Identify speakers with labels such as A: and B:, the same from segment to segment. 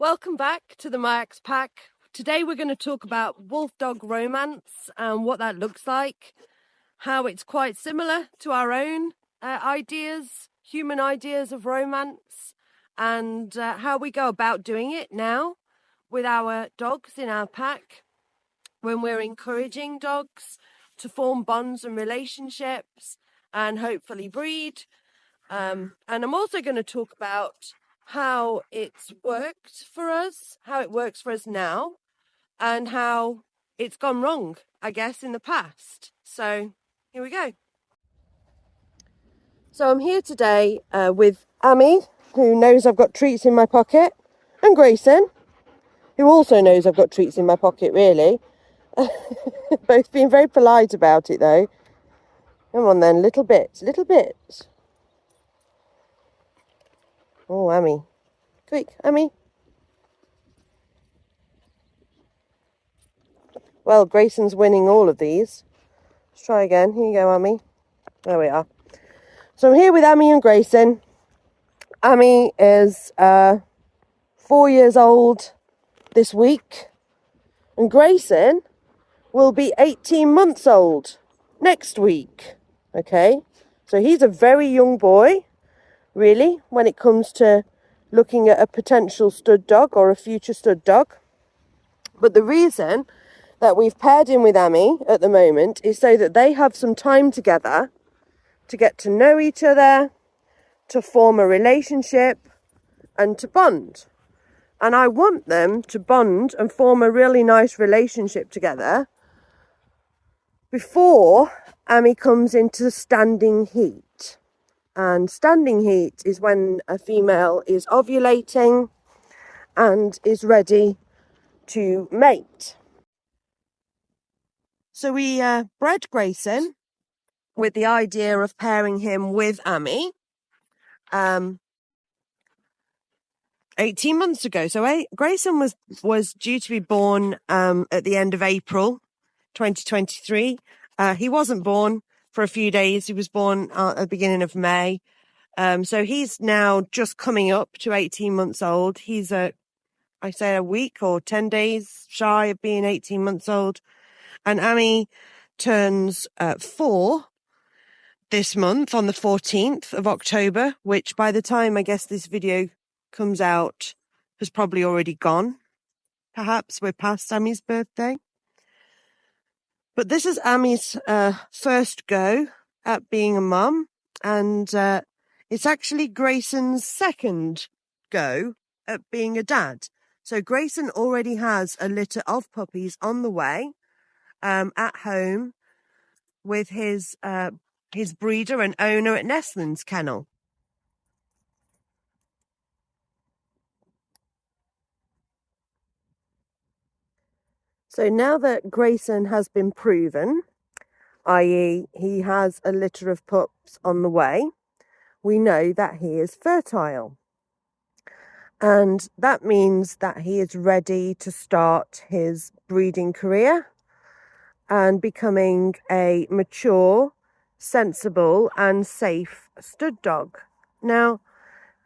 A: Welcome back to the Miyax pack. Today we're going to talk about Wolfdog Romance and what that looks like, how it's quite similar to our own ideas, human ideas of romance, and how we go about doing it now with our dogs in our pack when we're encouraging dogs to form bonds and relationships and hopefully breed. And I'm also going to talk about how it's worked for us, how it works for us now, and how it's gone wrong, I guess, in the past. So here we go. So I'm here today with Amy, who knows I've got treats in my pocket, and Grayson, who also knows I've got treats in my pocket, really. Both being very polite about it, though. Come on then, little bits, little bits. Oh, Amy. Quick, Amy. Well, Grayson's winning all of these. Let's try again. Here you go, Amy. There we are. So I'm here with Amy and Grayson. Amy is 4 years old this week. And Grayson will be 18 months old next week. Okay? So he's a very young boy, really, when it comes to looking at a potential stud dog or a future stud dog. But the reason that we've paired him with Amy at the moment is so that they have some time together to get to know each other, to form a relationship, and to bond. And I want them to bond and form a really nice relationship together before Amy comes into standing heat. And standing heat is when a female is ovulating and is ready to mate. So we bred Grayson with the idea of pairing him with Amy 18 months ago. So Grayson was due to be born at the end of April 2023. He wasn't born for a few days. He was born at the beginning of May. So he's now just coming up to 18 months old. He's a week or 10 days shy of being 18 months old. And Amy turns 4 this month on the 14th of October, which by the time I guess this video comes out has probably already gone. Perhaps we're past Amy's birthday. But this is Amy's first go at being a mum, and it's actually Grayson's second go at being a dad. So Grayson already has a litter of puppies on the way at home with his breeder and owner at Nestland's kennel. So now that Grayson has been proven, i.e. he has a litter of pups on the way, we know that he is fertile. And that means that he is ready to start his breeding career and becoming a mature, sensible and safe stud dog. Now,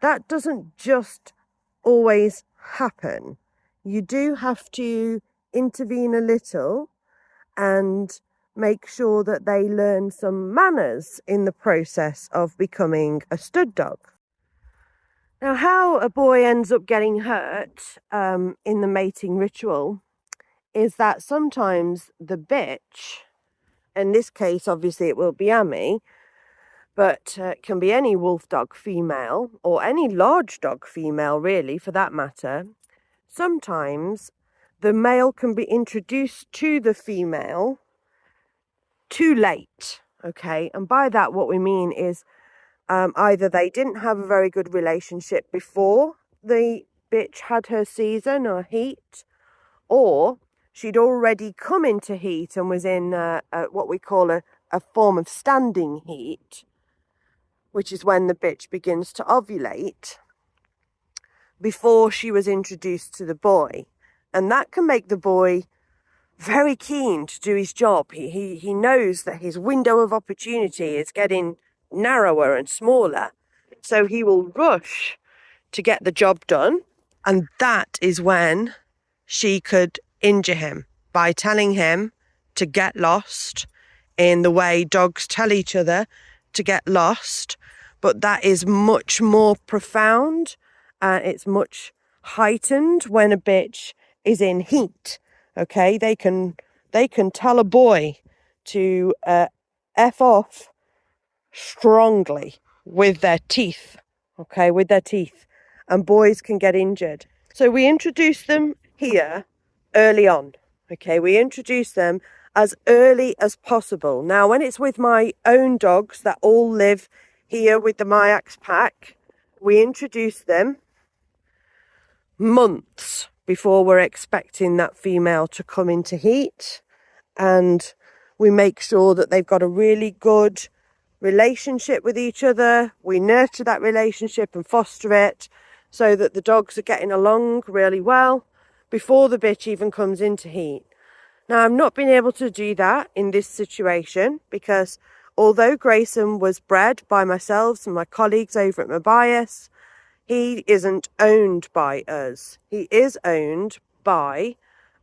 A: that doesn't just always happen. You do have to intervene a little and make sure that they learn some manners in the process of becoming a stud dog. Now, how a boy ends up getting hurt in the mating ritual is that sometimes the bitch, in this case obviously it will be Amy, but it can be any wolf dog female or any large dog female really for that matter. Sometimes the male can be introduced to the female too late, okay? And by that what we mean is either they didn't have a very good relationship before the bitch had her season or heat, or she'd already come into heat and was in what we call a form of standing heat, which is when the bitch begins to ovulate, before she was introduced to the boy. And that can make the boy very keen to do his job. He knows that his window of opportunity is getting narrower and smaller. So he will rush to get the job done And that is when she could injure him by telling him to get lost in the way dogs tell each other to get lost. But that is much more profound and it's much heightened when a bitch is in heat. Okay, they can tell a boy to F off strongly with their teeth. Okay, with their teeth. And boys can get injured. So we introduce them here early on. Okay, we introduce them as early as possible. Now, when it's with my own dogs that all live here with the Miyax pack, we introduce them months before we're expecting that female to come into heat. And we make sure that they've got a really good relationship with each other. We nurture that relationship and foster it so that the dogs are getting along really well before the bitch even comes into heat. Now, I've not been able to do that in this situation because although Grayson was bred by myself and my colleagues over at Mobius, he isn't owned by us. He is owned by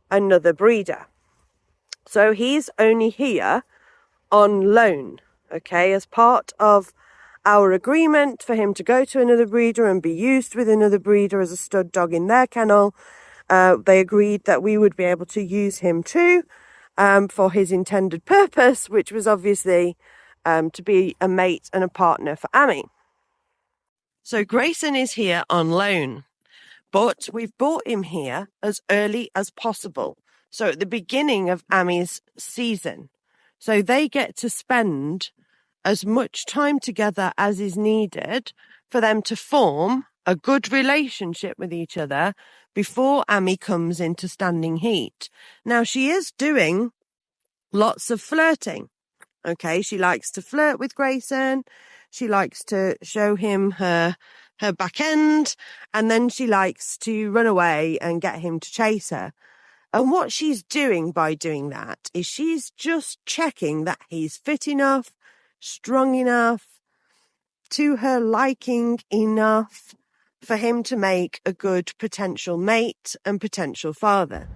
A: another breeder. So he's only here on loan, okay, as part of our agreement for him to go to another breeder and be used with another breeder as a stud dog in their kennel. They agreed that we would be able to use him too for his intended purpose, which was obviously to be a mate and a partner for Amy. So Grayson is here on loan, but we've brought him here as early as possible. So at the beginning of Amy's season. So they get to spend as much time together as is needed for them to form a good relationship with each other before Amy comes into standing heat. Now, she is doing lots of flirting. Okay, she likes to flirt with Grayson. She likes to show him her back end, and then she likes to run away and get him to chase her. And what she's doing by doing that is she's just checking that he's fit enough, strong enough, to her liking enough for him to make a good potential mate and potential father.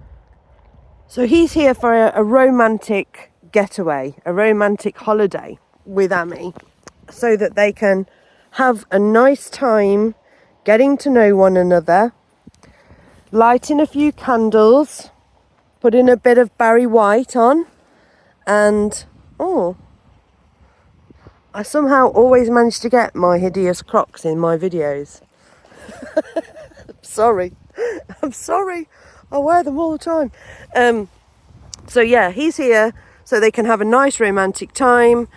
A: So he's here for a romantic getaway, a romantic holiday with Amy, so that they can have a nice time getting to know one another, lighting a few candles, putting a bit of Barry White on, and I somehow always manage to get my hideous Crocs in my videos. I'm sorry. I wear them all the time. So yeah, he's here so they can have a nice romantic time.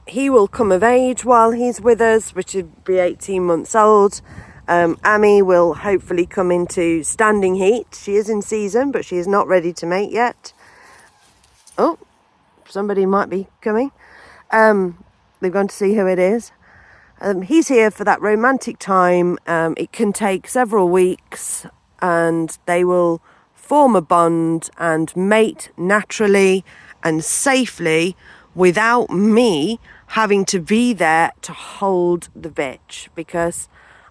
A: He will come of age while he's with us, which will be 18 months old. Amy will hopefully come into standing heat. She is in season, but she is not ready to mate yet. Oh, somebody might be coming. They've gone to see who it is. He's here for that romantic time. It can take several weeks and they will form a bond and mate naturally and safely without me having to be there to hold the bitch, because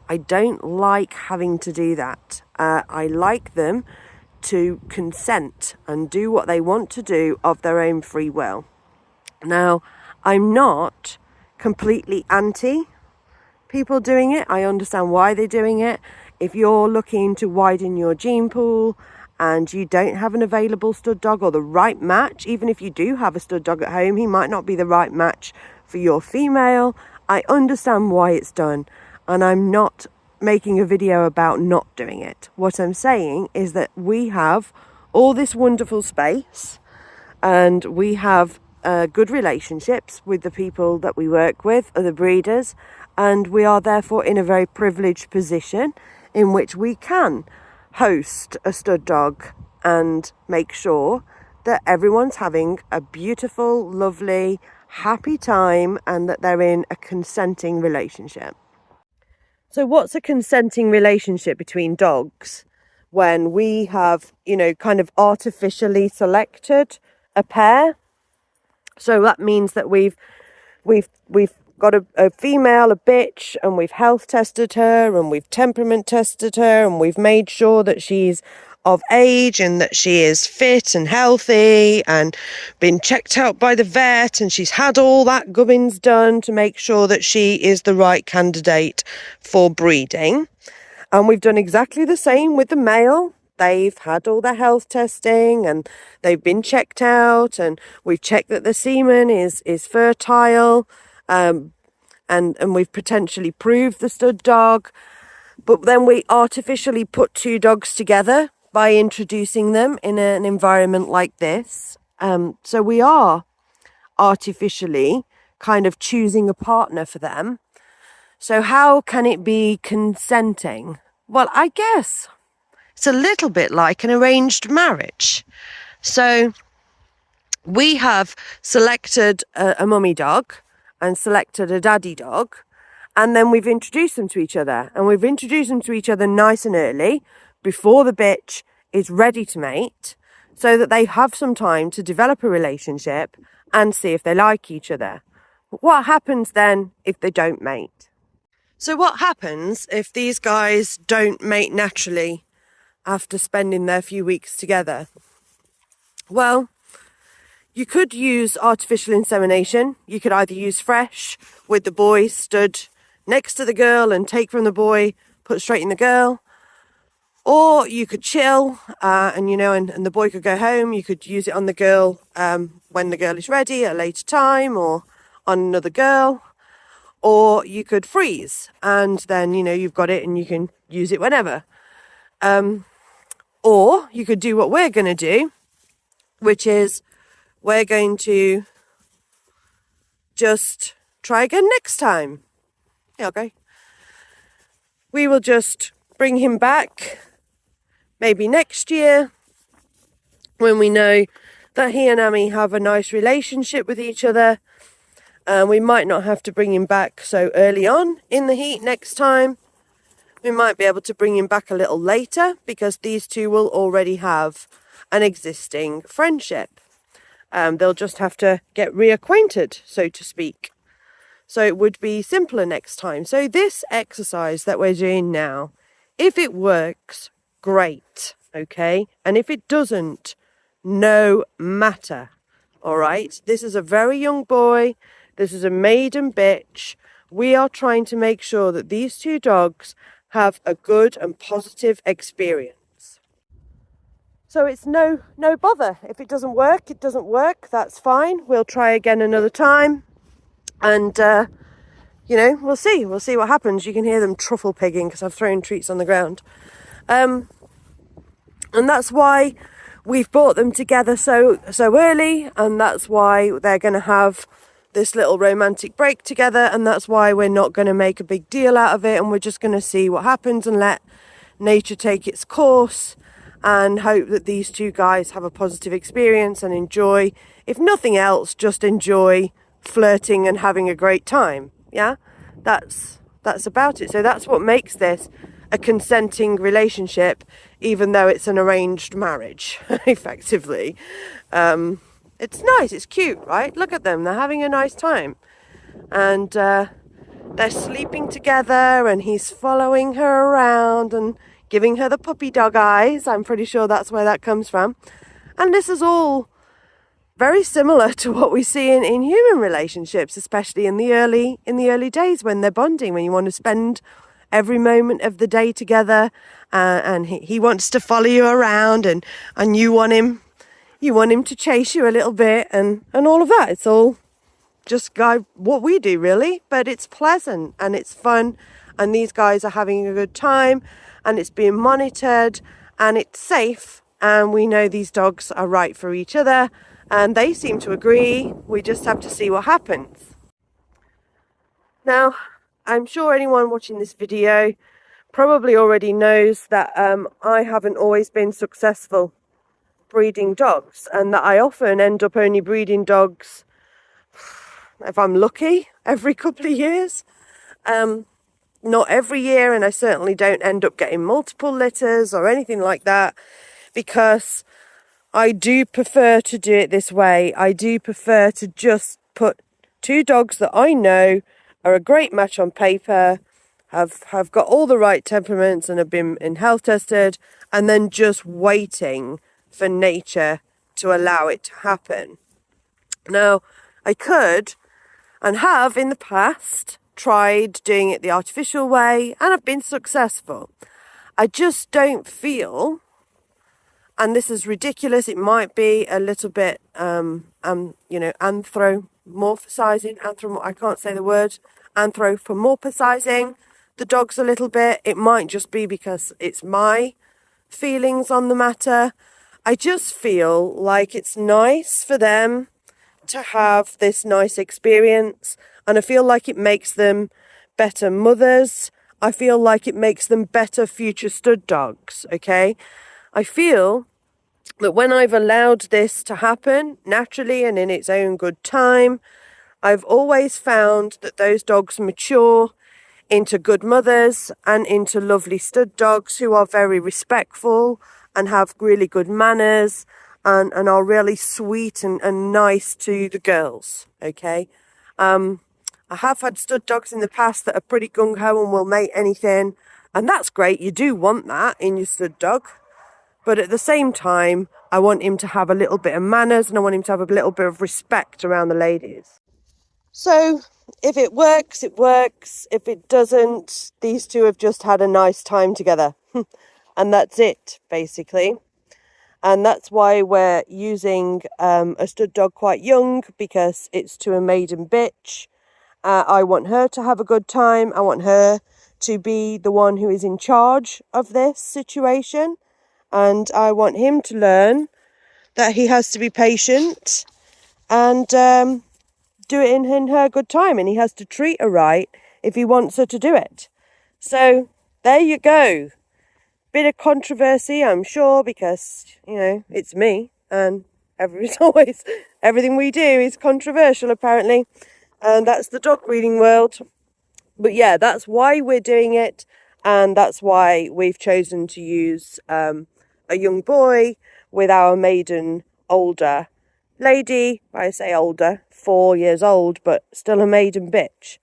A: I don't like having to do that. I like them to consent and do what they want to do of their own free will. Now, I'm not completely anti people doing it. I understand why they're doing it. If you're looking to widen your gene pool and you don't have an available stud dog or the right match, even if you do have a stud dog at home, he might not be the right match for your female. I understand why it's done, and I'm not making a video about not doing it. What I'm saying is that we have all this wonderful space and we have good relationships with the people that we work with, other breeders, and we are therefore in a very privileged position in which we can host a stud dog and make sure that everyone's having a beautiful, lovely, happy time and that they're in a consenting relationship. So what's a consenting relationship between dogs when we have, kind of artificially selected a pair? So that means that we've got a female, a bitch, and we've health tested her and we've temperament tested her and we've made sure that she's of age and that she is fit and healthy and been checked out by the vet, and she's had all that gubbins done to make sure that she is the right candidate for breeding. And we've done exactly the same with the male. They've had all their health testing and they've been checked out, and we've checked that the semen is fertile, and we've potentially proved the stud dog. But then we artificially put two dogs together by introducing them in an environment like this. So we are artificially kind of choosing a partner for them. So how can it be consenting? Well, I guess it's a little bit like an arranged marriage. So we have selected a mummy dog and selected a daddy dog, and then we've introduced them to each other, and we've introduced them to each other nice and early before the bitch is ready to mate, so that they have some time to develop a relationship and see if they like each other. But what happens then if they don't mate? So what happens if these guys don't mate naturally after spending their few weeks together? Well, you could use artificial insemination. You could either use fresh with the boy stood next to the girl and take from the boy, put straight in the girl. Or you could chill and the boy could go home. You could use it on the girl when the girl is ready at a later time, or on another girl. Or you could freeze and then, you've got it and you can use it whenever. Or you could do what we're going to do, which is we're going to just try again next time. Yeah, okay. We will just bring him back maybe next year when we know that he and Amy have a nice relationship with each other. We might not have to bring him back so early on in the heat next time. We might be able to bring him back a little later because these two will already have an existing friendship. They'll just have to get reacquainted, so to speak. So it would be simpler next time. So this exercise that we're doing now, if it works, great, okay? And if it doesn't, no matter, all right? This is a very young boy. This is a maiden bitch. We are trying to make sure that these two dogs have a good and positive experience. So it's no bother. If it doesn't work, it doesn't work. That's fine. We'll try again another time. And, we'll see. We'll see what happens. You can hear them truffle pigging because I've thrown treats on the ground. And that's why we've brought them together so early. And that's why they're going to have this little romantic break together, and that's why we're not going to make a big deal out of it, and we're just going to see what happens and let nature take its course and hope that these two guys have a positive experience and enjoy, if nothing else, just enjoy flirting and having a great time. Yeah, that's about it. So that's what makes this a consenting relationship, even though it's an arranged marriage, effectively. It's nice, it's cute, right? Look at them, they're having a nice time. And they're sleeping together and he's following her around and giving her the puppy dog eyes. I'm pretty sure that's where that comes from. And this is all very similar to what we see in human relationships, especially in the early days when they're bonding, when you want to spend every moment of the day together, and he wants to follow you around and you want him to chase you a little bit and all of that. It's all just what we do, really, but it's pleasant and it's fun, and these guys are having a good time, and it's being monitored and it's safe, and we know these dogs are right for each other and they seem to agree. We just have to see what happens. Now, I'm sure anyone watching this video probably already knows that I haven't always been successful breeding dogs, and that I often end up only breeding dogs, if I'm lucky, every couple of years. Not every year, and I certainly don't end up getting multiple litters or anything like that, because I do prefer to do it this way. I do prefer to just put two dogs that I know are a great match on paper, have got all the right temperaments and have been health tested, and then just waiting for nature to allow it to happen. Now, I could and have in the past tried doing it the artificial way and have been successful. I just don't feel, and this is ridiculous, it might be a little bit, anthropomorphizing, I can't say the word, anthropomorphizing the dogs a little bit. It might just be because it's my feelings on the matter. I just feel like it's nice for them to have this nice experience, and I feel like it makes them better mothers. I feel like it makes them better future stud dogs, okay? I feel that when I've allowed this to happen naturally and in its own good time, I've always found that those dogs mature into good mothers and into lovely stud dogs who are very respectful and have really good manners and are really sweet and nice to the girls, okay? I have had stud dogs in the past that are pretty gung-ho and will mate anything, and that's great. You do want that in your stud dog. But at the same time, I want him to have a little bit of manners and I want him to have a little bit of respect around the ladies. So if it works, it works. If it doesn't, these two have just had a nice time together. And that's it, basically. And that's why we're using a stud dog quite young, because it's to a maiden bitch. I want her to have a good time. I want her to be the one who is in charge of this situation. And I want him to learn that he has to be patient and do it in her good time. And he has to treat her right if he wants her to do it. So there you go. Bit of controversy, I'm sure, because, it's me. And everything we do is controversial, apparently. And that's the dog breeding world. But yeah, that's why we're doing it. And that's why we've chosen to use a young boy with our maiden older lady. I say older, 4 years old, but still a maiden bitch.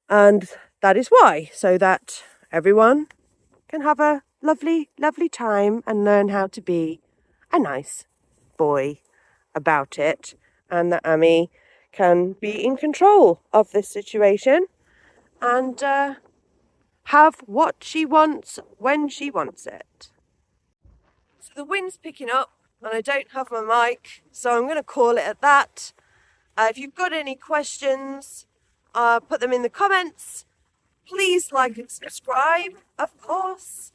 A: And that is why, so that everyone can have a lovely, lovely time and learn how to be a nice boy about it. And that Amy can be in control of this situation and have what she wants when she wants it. So the wind's picking up and I don't have my mic, so I'm going to call it at that. If you've got any questions, put them in the comments. Please like and subscribe, of course.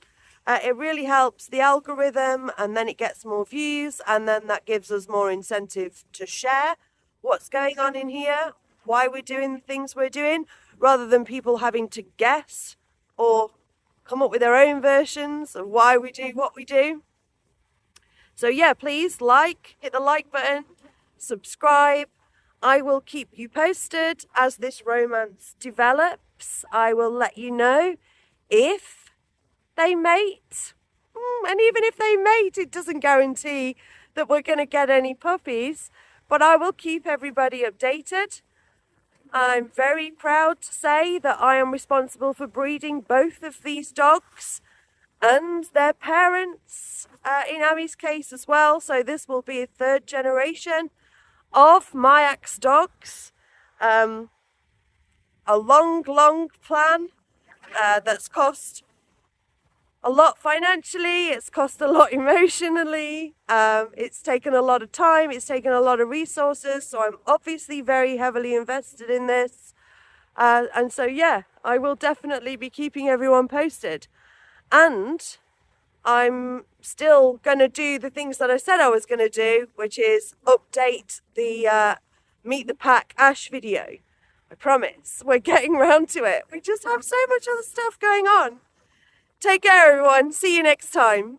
A: It really helps the algorithm, and then it gets more views, and then that gives us more incentive to share what's going on in here, why we're doing the things we're doing, rather than people having to guess or come up with their own versions of why we do what we do. So yeah, please hit the like button, subscribe. I will keep you posted as this romance develops. I will let you know if they mate. And even if they mate, it doesn't guarantee that we're going to get any puppies. But I will keep everybody updated. I'm very proud to say that I am responsible for breeding both of these dogs and their parents, in Amy's case as well. So this will be a third generation of MiyaxDogs. A long, long plan that's cost a lot financially, it's cost a lot emotionally, it's taken a lot of time, it's taken a lot of resources, so I'm obviously very heavily invested in this. And so yeah, I will definitely be keeping everyone posted. And I'm still going to do the things that I said I was going to do, which is update the Meet the Pack Ash video. I promise, we're getting round to it. We just have so much other stuff going on. Take care, everyone. See you next time.